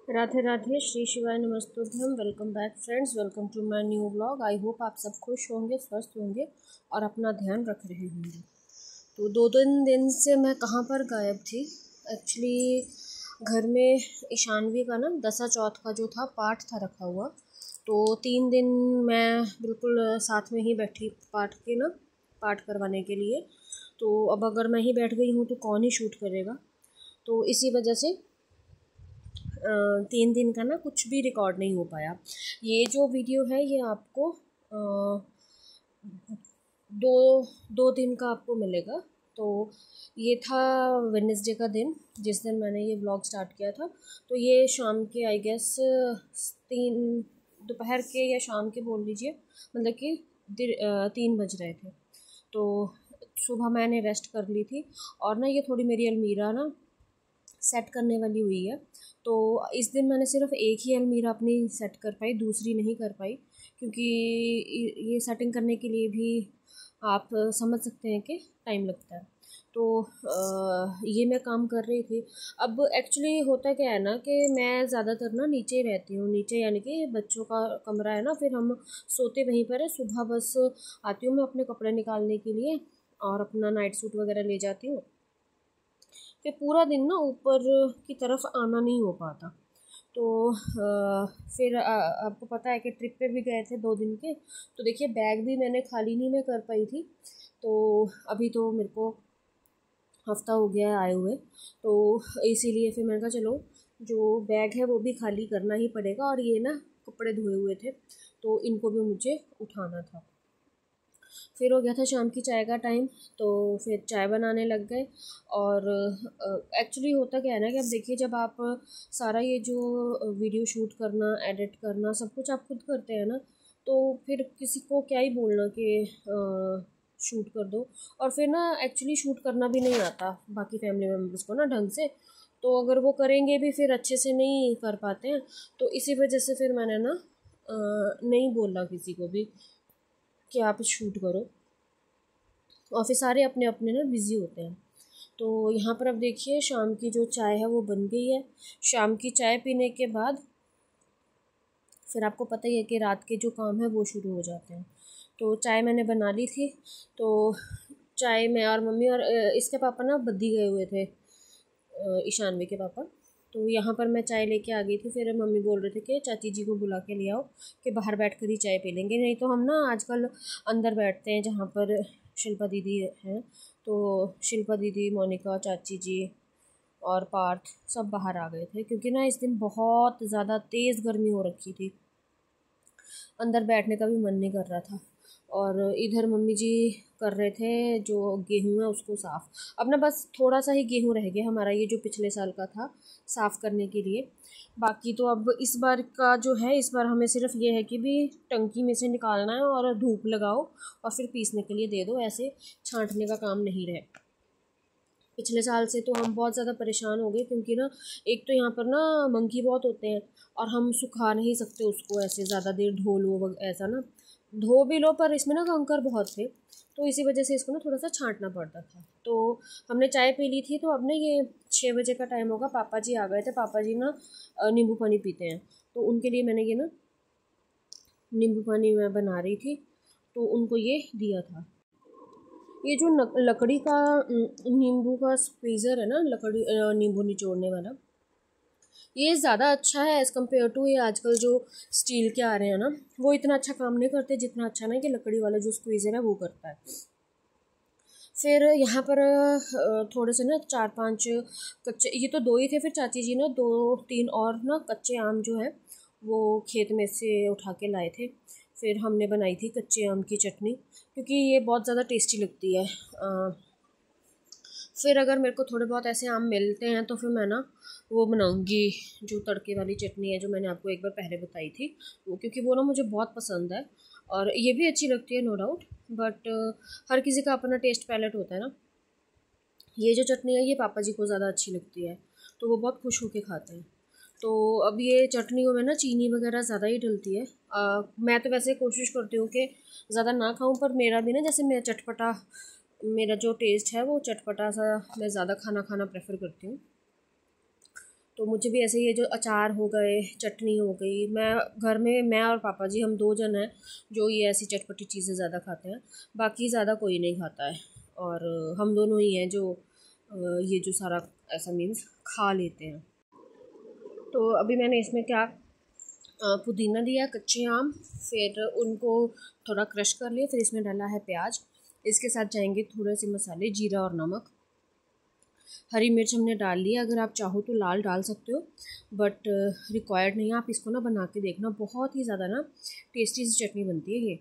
राधे राधे, श्री शिवाय नमस्तुभ्यम। Welcome back friends, welcome to my new vlog. I hope आप सब खुश होंगे, स्वस्थ होंगे और अपना ध्यान रख रहे होंगे। तो 2-3 दिन से मैं कहाँ पर गायब थी। एक्चुअली घर में ईशानवी का ना दशा चौथ का जो था पाठ था रखा हुआ, तो 3 दिन मैं बिल्कुल साथ में ही बैठी पाठ करवाने के लिए। तो अब अगर मैं ही बैठ गई हूँ तो कौन ही शूट करेगा। तो इसी वजह से 3 दिन का ना कुछ भी रिकॉर्ड नहीं हो पाया। ये जो वीडियो है ये आपको दो 2 दिन का आपको मिलेगा। तो ये था वेडनेसडे का दिन, जिस दिन मैंने ये व्लॉग स्टार्ट किया था। तो ये शाम के आई गेस दोपहर के या शाम के बोल लीजिए, मतलब कि 3 बज रहे थे। तो सुबह मैंने रेस्ट कर ली थी और ना ये थोड़ी मेरी अलमीरा ना सेट करने वाली हुई है। तो इस दिन मैंने सिर्फ एक ही अलमीरा अपनी सेट कर पाई, दूसरी नहीं कर पाई, क्योंकि ये सेटिंग करने के लिए भी आप समझ सकते हैं कि टाइम लगता है। तो ये मैं काम कर रही थी। अब एक्चुअली होता क्या है ना कि मैं ज़्यादातर ना नीचे ही रहती हूँ, नीचे यानी कि बच्चों का कमरा है ना, फिर हम सोते वहीं पर है। सुबह बस आती हूँ मैं अपने कपड़े निकालने के लिए और अपना नाइट सूट वगैरह ले जाती हूँ। फिर पूरा दिन ना ऊपर की तरफ आना नहीं हो पाता। तो फिर आपको पता है कि ट्रिप पे भी गए थे 2 दिन के। तो देखिए बैग भी मैंने खाली नहीं मैं कर पाई थी। तो अभी तो मेरे को हफ्ता हो गया है आए हुए। तो इसीलिए फिर मैंने कहा चलो जो बैग है वो भी खाली करना ही पड़ेगा। और ये ना कपड़े धोए हुए थे तो इनको भी मुझे उठाना था। फिर हो गया था शाम की चाय का टाइम, तो फिर चाय बनाने लग गए। और एक्चुअली होता क्या है ना कि अब देखिए जब आप सारा ये जो वीडियो शूट करना, एडिट करना, सब कुछ आप खुद करते हैं ना, तो फिर किसी को क्या ही बोलना कि शूट कर दो। और फिर ना एक्चुअली शूट करना भी नहीं आता बाकी फैमिली मेम्बर्स को ना ढंग से। तो अगर वो करेंगे भी फिर अच्छे से नहीं कर पाते हैं। तो इसी वजह से फिर मैंने ना नहीं बोला किसी को भी कि आप शूट करो। और फिर सारे अपने अपने ना बिज़ी होते हैं। तो यहाँ पर अब देखिए शाम की जो चाय है वो बन गई है। शाम की चाय पीने के बाद फिर आपको पता ही है कि रात के जो काम है वो शुरू हो जाते हैं। तो चाय मैंने बना ली थी। तो चाय में और मम्मी और इसके पापा ना बद्दी गए हुए थे, ईशानवी के पापा। तो यहाँ पर मैं चाय लेके आ गई थी। फिर मम्मी बोल रहे थे कि चाची जी को बुला के ले आओ कि बाहर बैठ कर ही चाय पी लेंगे, नहीं तो हम ना आजकल अंदर बैठते हैं जहाँ पर शिल्पा दीदी हैं। तो शिल्पा दीदी, मोनिका, चाची जी और पार्थ सब बाहर आ गए थे, क्योंकि ना इस दिन बहुत ज़्यादा तेज़ गर्मी हो रखी थी, अंदर बैठने का भी मन नहीं कर रहा था। और इधर मम्मी जी कर रहे थे जो गेहूँ है उसको साफ़। अब ना बस थोड़ा सा ही गेहूँ रह गया हमारा, ये जो पिछले साल का था, साफ़ करने के लिए। बाकी तो अब इस बार का जो है, इस बार हमें सिर्फ ये है कि भी टंकी में से निकालना है और धूप लगाओ और फिर पीसने के लिए दे दो, ऐसे छांटने का काम नहीं रहे। पिछले साल से तो हम बहुत ज़्यादा परेशान हो गए, क्योंकि ना एक तो यहाँ पर ना मंकी बहुत होते हैं और हम सुखा नहीं सकते उसको ऐसे ज़्यादा देर धो लो ऐसा ना, धो भी लो पर इसमें ना कंकर बहुत थे। तो इसी वजह से इसको ना थोड़ा सा छांटना पड़ता था। तो हमने चाय पी ली थी। तो अब ना ये 6 बजे का टाइम होगा, पापा जी आ गए थे। पापा जी ना नींबू पानी पीते हैं, तो उनके लिए मैंने ये ना नींबू पानी मैं बना रही थी, तो उनको ये दिया था। ये जो लकड़ी का नींबू का स्क्वीज़र है ना, लकड़ी नींबू निचोड़ने वाला, ये ज़्यादा अच्छा है एज़ कम्पेयर टू ये आजकल जो स्टील के आ रहे हैं ना, वो इतना अच्छा काम नहीं करते जितना अच्छा ना कि लकड़ी वाला जो स्क्वीज़र है वो करता है। फिर यहाँ पर थोड़े से ना 4-5 कच्चे, ये तो 2 ही थे, फिर चाची जी ना 2-3 और ना कच्चे आम जो है वो खेत में से उठा के लाए थे। फिर हमने बनाई थी कच्चे आम की चटनी, क्योंकि ये बहुत ज़्यादा टेस्टी लगती है। फिर अगर मेरे को थोड़े बहुत ऐसे आम मिलते हैं तो फिर मैं ना वो बनाऊंगी, जो तड़के वाली चटनी है जो मैंने आपको एक बार पहले बताई थी वो, क्योंकि वो ना मुझे बहुत पसंद है और ये भी अच्छी लगती है नो डाउट। बट हर किसी का अपना टेस्ट पैलेट होता है ना। ये जो चटनी है ये पापा जी को ज़्यादा अच्छी लगती है, तो वो बहुत खुश होके खाते हैं। तो अब ये चटनियों में ना चीनी वगैरह ज़्यादा ही डलती है। मैं तो वैसे कोशिश करती हूँ कि ज़्यादा ना खाऊं, पर मेरा भी ना, जैसे मैं चटपटा, मेरा जो टेस्ट है वो चटपटा सा मैं ज़्यादा खाना प्रेफर करती हूँ। तो मुझे भी ऐसे ये जो अचार हो गए, चटनी हो गई, मैं घर में मैं और पापा जी हम 2 जन हैं जो ये ऐसी चटपटी चीज़ें ज़्यादा खाते हैं, बाकी ज़्यादा कोई नहीं खाता है। और हम दोनों ही हैं जो ये जो सारा ऐसा मीन्स खा लेते हैं। तो अभी मैंने इसमें क्या पुदीना दिया, कच्चे आम, फिर उनको थोड़ा क्रश कर लिया, फिर इसमें डाला है प्याज। इसके साथ जाएंगे थोड़े से मसाले, जीरा और नमक। हरी मिर्च हमने डाल लिया, अगर आप चाहो तो लाल डाल सकते हो, बट रिक्वायर्ड नहीं है। आप इसको ना बना के देखना, बहुत ही ज़्यादा ना टेस्टी सी चटनी बनती है ये।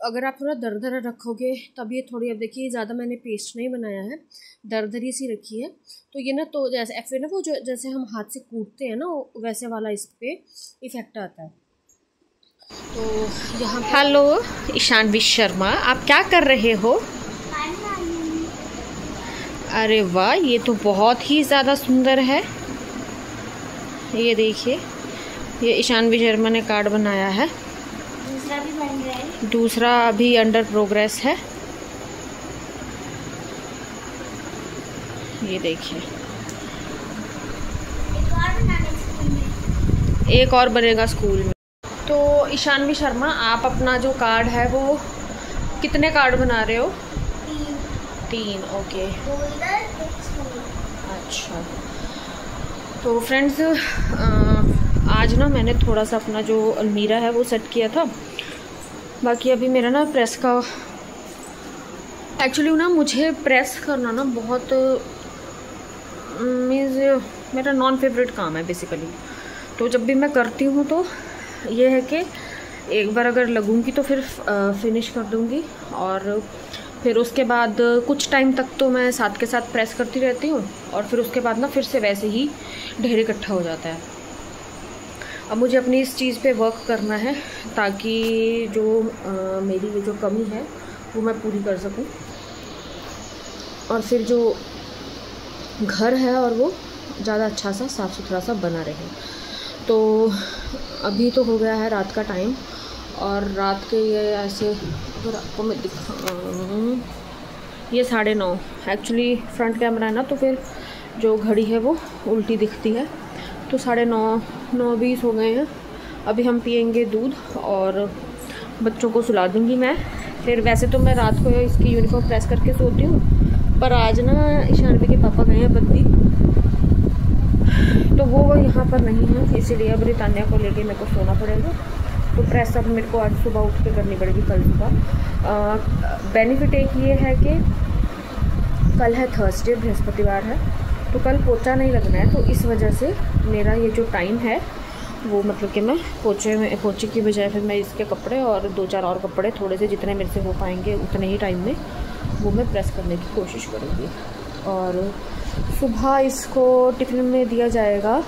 अगर आप थोड़ा दरदरा रखोगे तब ये थोड़ी, अब देखिए ज़्यादा मैंने पेस्ट नहीं बनाया है, दरदरी सी रखी है, तो ये ना तो जैसे फिर ना वो जो जैसे हम हाथ से कूटते हैं ना वैसे वाला इस पर इफ़ेक्ट आता है। तो यहाँ हेलो ईशानवी शर्मा, आप क्या कर रहे हो? अरे वाह, ये तो बहुत ही ज़्यादा सुंदर है। ये देखिए, ये ईशानवी शर्मा ने कार्ड बनाया है। दूसरा भी बन रहा है, दूसरा अभी अंडर प्रोग्रेस है। ये देखिए, एक और बनेगा स्कूल में। तो ईशानवी शर्मा, आप अपना जो कार्ड है वो कितने कार्ड बना रहे हो? 3। ओके, अच्छा। तो फ्रेंड्स, आज ना मैंने थोड़ा सा अपना जो अलमीरा है वो सेट किया था। बाकी अभी मेरा ना प्रेस का, एक्चुअली ना मुझे प्रेस करना ना बहुत मीन्स मेरा नॉन फेवरेट काम है बेसिकली। तो जब भी मैं करती हूँ तो ये है कि एक बार अगर लगूंगी तो फिर फिनिश कर दूँगी, और फिर उसके बाद कुछ टाइम तक तो मैं साथ के साथ प्रेस करती रहती हूँ, और फिर उसके बाद ना फिर से वैसे ही ढेर इकट्ठा हो जाता है। अब मुझे अपनी इस चीज़ पे वर्क करना है ताकि जो मेरी ये जो कमी है वो मैं पूरी कर सकूँ, और फिर जो घर है और वो ज़्यादा अच्छा सा साफ़ सुथरा सा बना रहे। तो अभी तो हो गया है रात का टाइम, और रात के ये ऐसे अगर आपको मैं दिखाऊँ, ये 9:30। एक्चुअली फ्रंट कैमरा है ना, तो फिर जो घड़ी है वो उल्टी दिखती है। तो 9:30 9:20 हो गए हैं। अभी हम पियेंगे दूध और बच्चों को सुला दूँगी मैं। फिर वैसे तो मैं रात को इसकी यूनिफॉर्म प्रेस करके सोती हूँ, पर आज ना ईशानवी के पापा गए हैं बद्दी, तो वो यहाँ पर नहीं है, इसीलिए अब रितान्या को लेके मेरे को सोना पड़ेगा। तो प्रेस अब मेरे को आज सुबह उठ के करनी पड़ेगी, कल सुबह। बेनिफिट एक ये है कि कल है थर्सडे, बृहस्पतिवार है, तो कल पोछा नहीं लगना है। तो इस वजह से मेरा ये जो टाइम है वो मतलब कि मैं पोछे की बजाय फिर मैं इसके कपड़े और 2-4 और कपड़े थोड़े से जितने मेरे से हो पाएंगे उतने ही टाइम में वो मैं प्रेस करने की कोशिश करूँगी। और सुबह इसको टिफ़िन में दिया जाएगा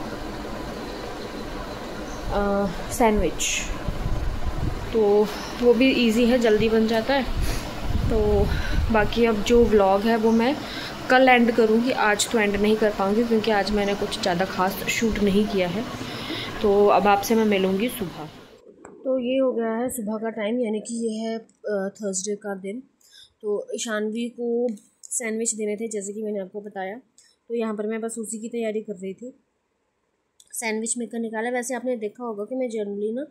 सैंडविच, तो वो भी इजी है, जल्दी बन जाता है। तो बाकी अब जो व्लॉग है वो मैं कल एंड करूँगी, आज तो एंड नहीं कर पाऊँगी क्योंकि आज मैंने कुछ ज़्यादा खास शूट नहीं किया है। तो अब आपसे मैं मिलूँगी सुबह। तो ये हो गया है सुबह का टाइम, यानी कि ये है थर्सडे का दिन। तो ईशानवी को सैंडविच देने थे जैसे कि मैंने आपको बताया, तो यहाँ पर मैं बस उसी की तैयारी कर रही थी। सैंडविच मेकर निकाला। वैसे आपने देखा होगा कि मैं जनरली ना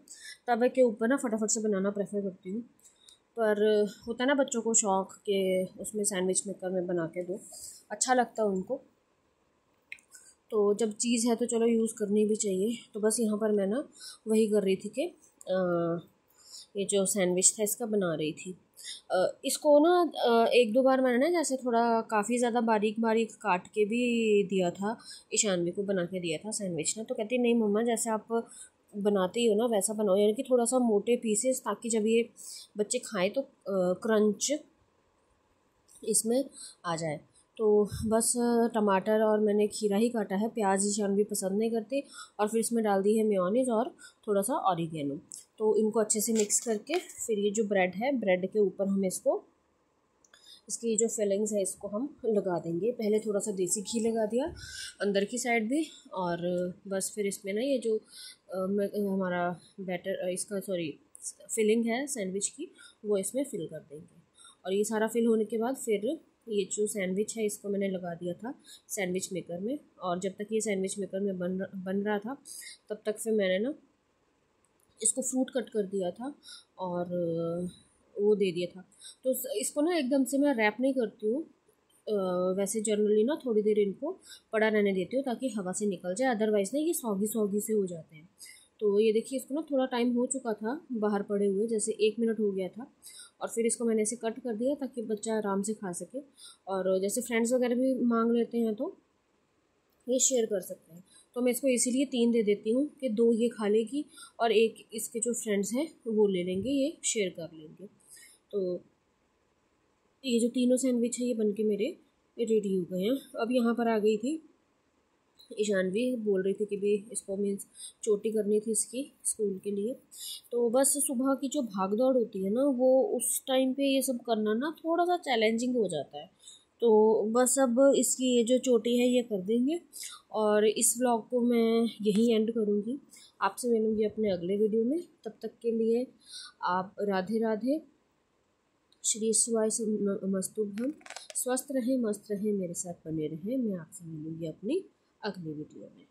तवे के ऊपर ना फटाफट से बनाना प्रेफर करती हूँ, पर होता है ना बच्चों को शौक़ कि उसमें सैंडविच मेकर में बना के दो, अच्छा लगता है उनको। तो जब चीज़ है तो चलो यूज़ करनी भी चाहिए। तो बस यहाँ पर मैं ना वही कर रही थी कि ये जो सैंडविच था इसका बना रही थी। इसको ना 1-2 बार मैंने ना जैसे थोड़ा काफ़ी ज़्यादा बारीक बारीक काट के भी दिया था, ईशानवी को बना के दिया था सैंडविच ना। तो कहती नहीं मम्मा, जैसे आप बनाते ही हो ना वैसा बनाओ, यानी कि थोड़ा सा मोटे पीसेस, ताकि जब ये बच्चे खाएं तो क्रंच इसमें आ जाए। तो बस टमाटर और मैंने खीरा ही काटा है, प्याज ईशानवी पसंद नहीं करती, और फिर इसमें डाल दी है मेयोनीज और थोड़ा सा ऑरिगेनो। तो इनको अच्छे से मिक्स करके फिर ये जो ब्रेड है, ब्रेड के ऊपर हम इसको, इसकी जो फिलिंग्स है इसको हम लगा देंगे। पहले थोड़ा सा देसी घी लगा दिया अंदर की साइड भी, और बस फिर इसमें ना ये जो हमारा बैटर इसका फिलिंग है सैंडविच की, वो इसमें फिल कर देंगे। और ये सारा फिल होने के बाद फिर ये जो सैंडविच है इसको मैंने लगा दिया था सैंडविच मेकर में, और जब तक ये सैंडविच मेकर में बन रहा था तब तक फिर मैंने ना इसको फ्रूट कट कर दिया था और वो दे दिया था। तो इसको ना एकदम से मैं रैप नहीं करती हूँ, वैसे जनरली ना थोड़ी देर इनको पड़ा रहने देती हूँ ताकि हवा से निकल जाए, अदरवाइज़ ना ये सौगी सौगी से हो जाते हैं। तो ये देखिए इसको ना थोड़ा टाइम हो चुका था बाहर पड़े हुए, जैसे 1 मिनट हो गया था, और फिर इसको मैंने ऐसे कट कर दिया ताकि बच्चा आराम से खा सके, और जैसे फ्रेंड्स वगैरह भी मांग लेते हैं तो ये शेयर कर सकते हैं। तो मैं इसको इसीलिए 3 दे देती हूँ कि 2 ये खा लेगी और एक इसके जो फ्रेंड्स हैं वो ले लेंगे, ये शेयर कर लेंगे। तो ये जो तीनों सैंडविच है ये बनके मेरे रेडी हो गए हैं। अब यहाँ पर आ गई थी ईशानवी, बोल रही थी कि भी इसको मीन्स चोटी करनी थी इसकी स्कूल के लिए। तो बस सुबह की जो भाग दौड़ होती है ना, वो उस टाइम पे ये सब करना ना थोड़ा सा चैलेंजिंग हो जाता है। तो बस अब इसकी ये जो चोटी है ये कर देंगे, और इस व्लॉग को मैं यहीं एंड करूँगी। आपसे मिलूँगी अपने अगले वीडियो में, तब तक के लिए आप राधे राधे, श्री शिवाय मस्तुभ्यम, स्वस्थ रहें मस्त रहें, मेरे साथ बने रहें। मैं आपसे मिलूँगी अपनी अगली वीडियो में।